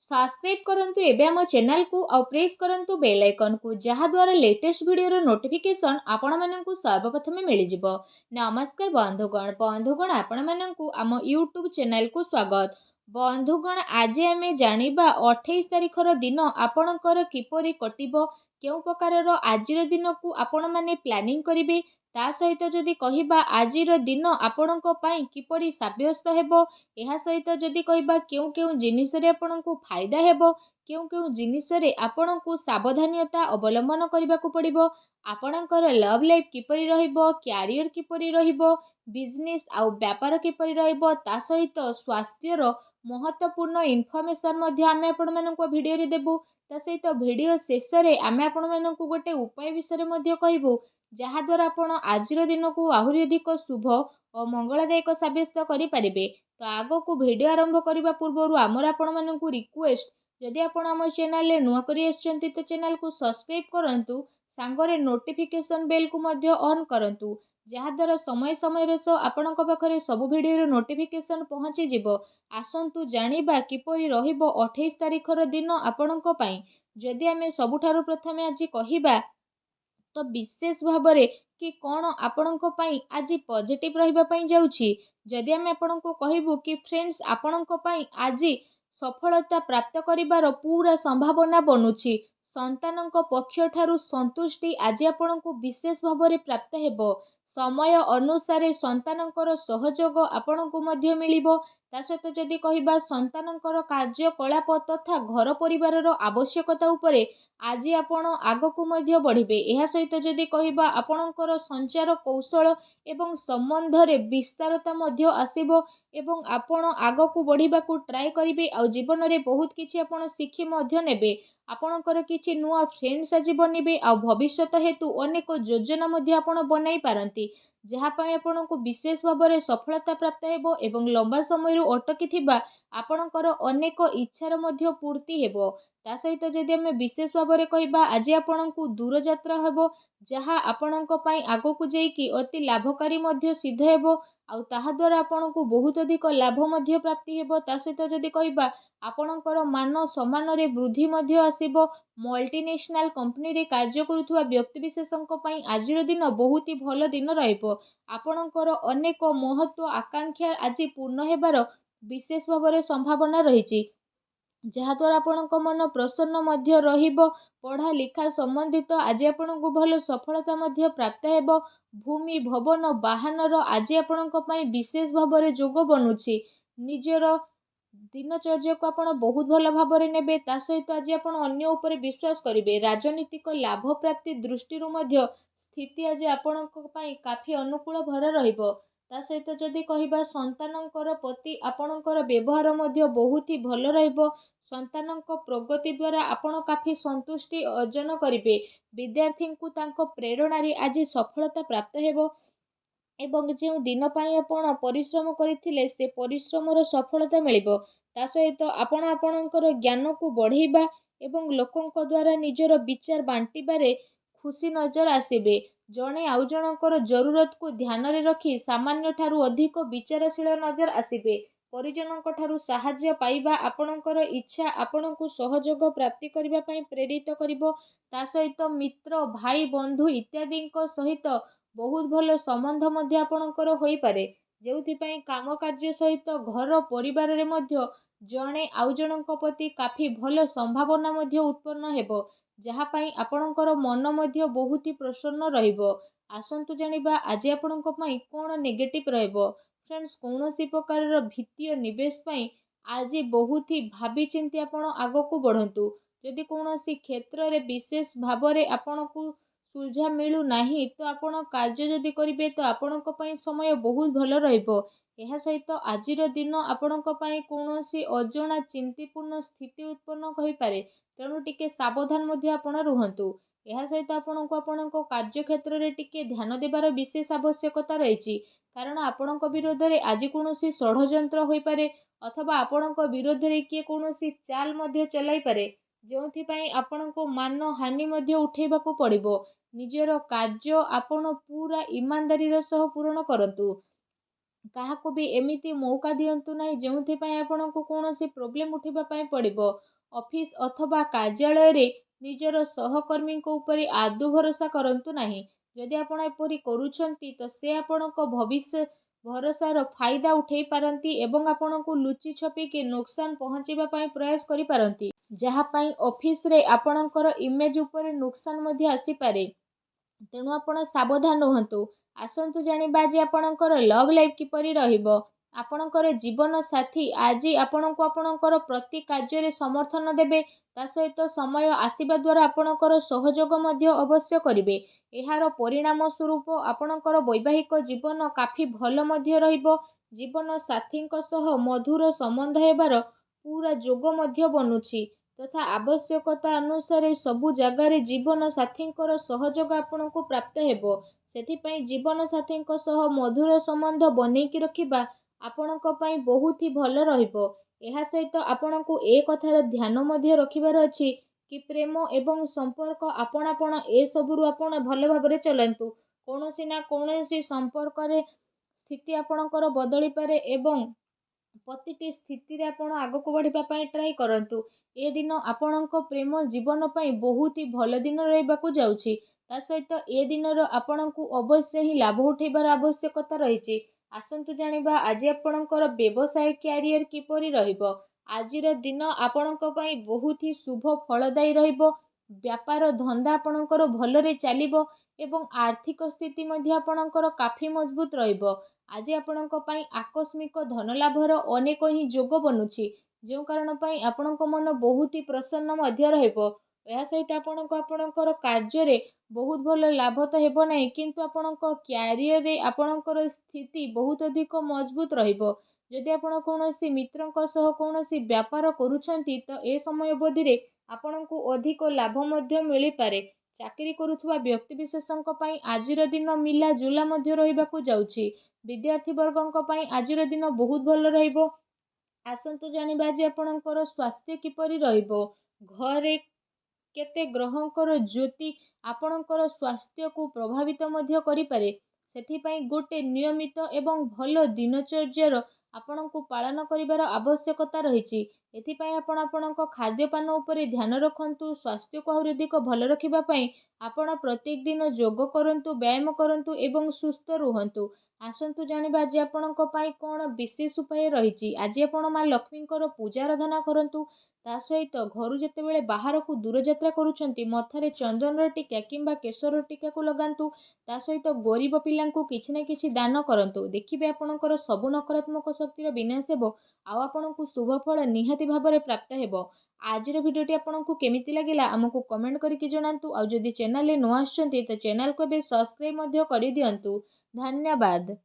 Subscribe करंतु एबे हम चैनल को और प्रेस करंतु बेल आइकन को जहा द्वारा लेटेस्ट वीडियो रो नोटिफिकेशन आपण माननकु सर्वप्रथम मिल जिवो। नमस्कार बंधुगण आपण माननकु आम यूट्यूब चैनल को स्वागत। बंधुगण आज आमे जानिबा 28 तारिख रो दिन आपणकर किपरि कटिबो, केउ प्रकार रो आजिर दिन को आपण माने प्लानिंग करिवे, ता सहित जदि कहिबा आजिर दिन आपणको पई किपरि साब्यस्त हेबो, एहा सहित जदि कहिबा केउ केउ जिनिस रे आपणको फायदा हेबो, केउ केउ जिनिस रे आपणको सावधानता अवलंबन करबाकू पड़िबो, आपणकर लव लाइफ किपरि रहिबो, कैरियर किपरि रहिबो, बिजनेस आउ व्यापार किपरि रहिबो, ता सहित स्वास्थ्यर महत्वपूर्ण इनफॉरमेशन मध्ये आमे आपण माननको वीडियो रे देबू। ता सहित वीडियो शेष रे आमे आपण माननको गोटे उपाय विषय मध्ये कहबू, जहा द्वारा आपण आजिर दिन को आहुरी अधिक शुभ और मंगलदायक साब्यस्त करि परिबे। तो आगो को वीडियो आरंभ करबा पूर्व आमर आपण माननको रिक्वेस्ट, जदि आपण आम चैनल रे नुआ करी आछंती तो चैनल को सब्सक्राइब करंतु, सांगरे नोटिफिकेशन बेल को मध्ये ऑन करंतु, जहा द्वारा समय समय रे आपणक पाखरे सब वीडियो रो नोटिफिकेशन पहुंची जिवो। आसंतु जानिबा किपरि रहिबो 28 तारिख रो दिन आपणक पई। जदि आमे सबुठारु प्रथमे आज कहिबा तो विशेष भावरे कि कौन आपणक पई आज पॉजिटिव रहिबा पई जाउछि। जदि आमे आपणको कहबू कि फ्रेंड्स आपणक पई आज सफलता प्राप्त करिबार पूरा संभावना बनुछि, संतानक पक्ष ठारू संतुष्टि आज आपणको विशेष भावरे प्राप्त हेबो, समय अनुसार संतानकर सहयोग आपणको मध्य मिलिबो। ता सहित जदि कहिबा संतानकर कार्यकलाप तथा घर परिवारर आवश्यकता उपरे आज आपण आगकू मध्य बढ़िबे। एहा सहित जदि कहिबा आपणकर संचार कौशल एवं संबंध रे विस्तारता मध्य आसीबो एवं आपण आगकू बढ़िबाकू ट्राई करिवे आ जीवन रे बहुत किछि आपण शिखि मध्य नेबे। आपणकर किछि नुआ फ्रेंड्स आज बनिबे आ भविष्यत हेतु अनेक योजना मध्य आपण बनाई पारंती, जहा पई आपणको विशेष भाबरे सफलता प्राप्त हेबो एवं लंबा समय रु अटकी थिबा आपणकर अनेक इच्छार मध्य पूर्ति हेबो। ता सहित जदि आमे विशेष भाबरे कहिबा आज आपणको दूर यात्रा हेबो, जहा आपणको पई आगकू जेकी अति लाभकारी मध्य सिद्ध हेबो आ ताहा द्वारा आपणको बहुत अधिक लाभ मध्य प्राप्ति हेबो। ता सहित जदि कहिबा आपणकर मान सम्मान रे वृद्धि मध्य आसीबो। मल्टीनेशनल कंपनी रे कार्य करुथुवा व्यक्ति विशेषଙ୍କ पई आजिर दिन बहुत ही भल दिन रहिबो। आपणकर अनेक महत्व आकांक्षा आज पूर्ण हेबार विशेष भाबरे संभावना रहिछि, जहा द्वारा आपणक मन प्रसन्न मध्य रहिबो। पढ़ा लिखा संबंधित आज आपणको भल सफलता मध्य प्राप्त हेबो। भूमि भवन वाहनर आज आपणक पई विशेष भाबरे जोग बनुछि। निजर दिनचर्या को आपण बहुत भल भाबरे नेबे। ता सहित आज आपण अन्य ऊपर विश्वास करिवे। राजनीतिक लाभ प्राप्ति दृष्टि मध्य स्थिति आज आपणक पई काफी अनुकूल भर रहिबो। ता सहित जदि कहिबा संतानकर प्रति आपणकर व्यवहार मध्य बहुत ही भल रहिबो। संतानक प्रगति द्वारा आपण काफी संतुष्टि अर्जन करिवे। विद्यार्थी को तांको प्रेरणा रे आज सफलता प्राप्त हेबो एवं जो दिन पाई आपण परिश्रम करथिले से परिश्रमर सफलता मिलिबो। ता सहित आपण आपणकर ज्ञान को बढ़ेबा एवं लोकंक द्वारा निजर विचार बांटिबारे खुशी नजर आसीबे। जणे आउ जनकर जरूरत को ध्यान रे रखी सामान्य ठारू अधिक विचारशील नजर आसीबे। परिजनक ठारू साहाय्य पाइबा आपणकर इच्छा आपणको सहयोग प्राप्ति करिबा पई प्रेरित करिवो। ता सहित मित्र भाई बंधु इत्यादि सहित बहुत भल संबंध मध्य आपणकर होई पारे, जेउथि पई काम कार्य सहित घर परिवार रे मध्य जणे आउ जनक प्रति काफी भल संभावना मध्य उत्पन्न हेबो, जहा पई आपणकर मन मध्य बहुत ही प्रसन्न रहिबो। आसंतु जानिबा आज आपणक पई कोन नेगेटिव रहइबो। फ्रेंड्स कौनसी प्रकार वित्तीय निवेश पई आज बहुत ही भावी चिंती आपण आगकू बढ़ंतु। जदि कौनसी क्षेत्र रे विशेष भावरे आपणकू सुलझा मिलू नाही तो आपण कार्य जदि करिवे तो आपणक पई समय बहुत भल रहिबो। एहा सहित आजिर दिन आपणक पई कौनसी अजଣା चिंतीपूर्ण स्थिति उत्पन्न कहि पारे, तेणु टिके सावधान मध्य आपण रुहंतु। एहा सहित आपणको आपणको कार्य क्षेत्र रे टिके ध्यान देबार विशेष आवश्यकता रहिछि, कारण आपणक विरोध रे आज कौनसी षड्यंत्र होई पारे अथवा आपणक विरोध रे किए कौनसी चाल मध्य चलाई पारे, जोंथि पई आपणको मान हानि मध्य उठेबाको पड़िबो। निजर कार्य आपण पूरा ईमानदारी सह पूर्ण करंतु। କାହାକୁ ବି ଏମିତି ମୌକା ଦିଅନ୍ତୁ ନାହିଁ ଯେଉଁଥିପାଇଁ ଆପଣଙ୍କୁ କୌଣସି ପ୍ରୋବ୍ଲେମ୍ ଉଠିବା ପାଇଁ ପଡ଼ିବ। ଅଫିସ୍ ଅଥବା କାର୍ଯ୍ୟାଳୟରେ ନିଜର ସହକର୍ମୀଙ୍କ ଉପରେ ଆଦୌ ଭରସା କରନ୍ତୁ ନାହିଁ। ଯଦି ଆପଣ ଏପରି କରୁଛନ୍ତି ତ ସେ ଆପଣଙ୍କ ଭରସାର ଫାଇଦା ଉଠାଇ ପାରନ୍ତି ଏବଂ ଆପଣଙ୍କୁ ଲୁଚି ଛପିକି ନୋକସାନ ପହଞ୍ଚାଇବା ପାଇଁ ପ୍ରୟାସ କରିପାରନ୍ତି, ଯାହା ପାଇଁ ଅଫିସରେ ଆପଣଙ୍କର ଇମେଜ୍ ଉପରେ ନୋକସାନ ମଧ୍ୟ ଆସିପାରେ। ତେଣୁ ଆପଣ ସାବଧାନ ରୁହନ୍ତୁ। ଆସନ୍ତୁ ଜାଣିବା ଆଜି ଆପଣଙ୍କର ଲଭ୍ ଲାଇଫ୍ କିପରି ରହିବ। ଆପଣଙ୍କର ଜୀବନ ସାଥୀ ଆଜି ଆପଣଙ୍କୁ ଆପଣଙ୍କର ପ୍ରତି କାର୍ଯ୍ୟରେ ସମର୍ଥନ ଦେବେ। ତା ସହିତ ସମୟ ଆସିବା ଦ୍ୱାରା ଆପଣଙ୍କର ସହଯୋଗ ମଧ୍ୟ ଅବଶ୍ୟ କରିବେ। ଏହାର ପରିଣାମ ସ୍ୱରୂପ ଆପଣଙ୍କର ବୈବାହିକ ଜୀବନ କାଫି ଭଲ ମଧ୍ୟ ରହିବ। ଜୀବନ ସାଥୀଙ୍କ ସହ ମଧୁର ସମ୍ବନ୍ଧ ହେବାର ପୁରା ଯୋଗ ମଧ୍ୟ ବନୁଛି ତଥା ଆବଶ୍ୟକତା ଅନୁସାରେ ସବୁ ଜାଗାରେ ଜୀବନ ସାଥୀଙ୍କର ସହଯୋଗ ଆପଣଙ୍କୁ ପ୍ରାପ୍ତ ହେବ। ସେଥିପାଇଁ ଜୀବନ ସାଥୀଙ୍କ ସହ ମଧୁର ସମ୍ବନ୍ଧ ବନେଇକି ରଖିବା ଆପଣଙ୍କ ପାଇଁ ବହୁତ ହି ଭଲ ରହିବ। ଏହା ସହିତ ଆପଣଙ୍କୁ ଏ କଥାର ଧ୍ୟାନ ମଧ୍ୟ ରଖିବାର ଅଛି କି ପ୍ରେମ ଏବଂ ସମ୍ପର୍କ ଆପଣାପଣ ଏସବୁରୁ ଆପଣ ଭଲ ଭାବରେ ଚଲାନ୍ତୁ। କୌଣସି ନା କୌଣସି ସମ୍ପର୍କରେ ସ୍ଥିତି ଆପଣଙ୍କର ବଦଳିପାରେ ଏବଂ ପ୍ରତିଟି ସ୍ଥିତିରେ ଆପଣ ଆଗକୁ ବଢ଼ିବା ପାଇଁ ଟ୍ରାଏ କରନ୍ତୁ। ଏ ଦିନ ଆପଣଙ୍କ ପ୍ରେମ ଜୀବନ ପାଇଁ ବହୁତ ହି ଭଲ ଦିନ ରହିବାକୁ ଯାଉଛି। ତା ସହିତ ଏ ଦିନର ଆପଣଙ୍କୁ ଅବଶ୍ୟ ହିଁ ଲାଭ ଉଠାଇବାର ଆବଶ୍ୟକତା ରହିଛି। ଆସନ୍ତୁ ଜାଣିବା ଆଜି ଆପଣଙ୍କର ବ୍ୟବସାୟ କ୍ୟାରିୟର କିପରି ରହିବ। ଆଜିର ଦିନ ଆପଣଙ୍କ ପାଇଁ ବହୁତ ହି ଶୁଭ ଫଳଦାୟୀ ରହିବ। ବ୍ୟାପାର ଧନ୍ଦା ଆପଣଙ୍କର ଭଲରେ ଚାଲିବ ଏବଂ ଆର୍ଥିକ ସ୍ଥିତି ମଧ୍ୟ ଆପଣଙ୍କର କାଫି ମଜବୁତ ରହିବ। ଆଜି ଆପଣଙ୍କ ପାଇଁ ଆକସ୍ମିକ ଧନ ଲାଭର ଅନେକ ହିଁ ଯୋଗ ବନୁଛି, ଯେଉଁ କାରଣ ପାଇଁ ଆପଣଙ୍କ ମନ ବହୁତ ହି ପ୍ରସନ୍ନ ମଧ୍ୟ ରହିବ। ଏହା ସହିତ ଆପଣଙ୍କୁ ଆପଣଙ୍କର କାର୍ଯ୍ୟରେ ବହୁତ ଭଲ ଲାଭ ତ ହେବ ନାହିଁ, କିନ୍ତୁ ଆପଣଙ୍କ କ୍ୟାରିୟରରେ ଆପଣଙ୍କର ସ୍ଥିତି ବହୁତ ଅଧିକ ମଜବୁତ ରହିବ। ଯଦି ଆପଣ କୌଣସି ମିତ୍ରଙ୍କ ସହ କୌଣସି ବ୍ୟାପାର କରୁଛନ୍ତି ତ ଏ ସମୟ ଅବଧିରେ ଆପଣଙ୍କୁ ଅଧିକ ଲାଭ ମଧ୍ୟ ମିଳିପାରେ। ଚାକିରି କରୁଥିବା ବ୍ୟକ୍ତିବିଶେଷଙ୍କ ପାଇଁ ଆଜିର ଦିନ ମିଲାଜୁଲା ମଧ୍ୟ ରହିବାକୁ ଯାଉଛି। ବିଦ୍ୟାର୍ଥୀ ବର୍ଗଙ୍କ ପାଇଁ ଆଜିର ଦିନ ବହୁତ ଭଲ ରହିବ। ଆସନ୍ତୁ ଜାଣିବା ଯେ ଆପଣଙ୍କର ସ୍ୱାସ୍ଥ୍ୟ କିପରି ରହିବ। ଘରେ କେତେ ଗ୍ରହଙ୍କର ଜ୍ୟୋତି ଆପଣଙ୍କର ସ୍ୱାସ୍ଥ୍ୟକୁ ପ୍ରଭାବିତ ମଧ୍ୟ କରିପାରେ। ସେଥିପାଇଁ ଗୋଟେ ନିୟମିତ ଏବଂ ଭଲ ଦିନଚର୍ଯ୍ୟାର ଆପଣଙ୍କୁ ପାଳନ କରିବାର ଆବଶ୍ୟକତା ରହିଛି। ଏଥିପାଇଁ ଆପଣ ଆପଣଙ୍କ ଖାଦ୍ୟପାନ ଉପରେ ଧ୍ୟାନ ରଖନ୍ତୁ। ସ୍ୱାସ୍ଥ୍ୟକୁ ଆହୁରି ଅଧିକ ଭଲ ରଖିବା ପାଇଁ ଆପଣ ପ୍ରତ୍ୟେକ ଦିନ ଯୋଗ କରନ୍ତୁ, ବ୍ୟାୟାମ କରନ୍ତୁ ଏବଂ ସୁସ୍ଥ ରୁହନ୍ତୁ। ଆସନ୍ତୁ ଜାଣିବା ଆଜି ଆପଣଙ୍କ ପାଇଁ କ'ଣ ବିଶେଷ ଉପାୟ ରହିଛି। ଆଜି ଆପଣ ମା ଲକ୍ଷ୍ମୀଙ୍କର ପୂଜା ଆରାଧନା କରନ୍ତୁ। ତା ସହିତ ଘରୁ ଯେତେବେଳେ ବାହାରକୁ ଦୂରଯାତ୍ରା କରୁଛନ୍ତି ମଥାରେ ଚନ୍ଦନର ଟୀକା କିମ୍ବା କେଶର ଟୀକାକୁ ଲଗାନ୍ତୁ। ତା ସହିତ ଗରିବ ପିଲାଙ୍କୁ କିଛି ନା କିଛି ଦାନ କରନ୍ତୁ। ଦେଖିବେ ଆପଣଙ୍କର ସବୁ ନକାରାତ୍ମକ ଶକ୍ତିର ବିନାଶ ହେବ ଆଉ ଆପଣଙ୍କୁ ଶୁଭ ଫଳ ନିହାତି ଭାବରେ ପ୍ରାପ୍ତ ହେବ। ଆଜିର ଭିଡ଼ିଓଟି ଆପଣଙ୍କୁ କେମିତି ଲାଗିଲା ଆମକୁ କମେଣ୍ଟ କରିକି ଜଣାନ୍ତୁ। ଆଉ ଯଦି ଚ୍ୟାନେଲରେ ନୂଆ ଆସିଛନ୍ତି ତ ଚ୍ୟାନେଲକୁ ଏବେ ସବସ୍କ୍ରାଇବ୍ ମଧ୍ୟ କରିଦିଅନ୍ତୁ। ଧନ୍ୟବାଦ।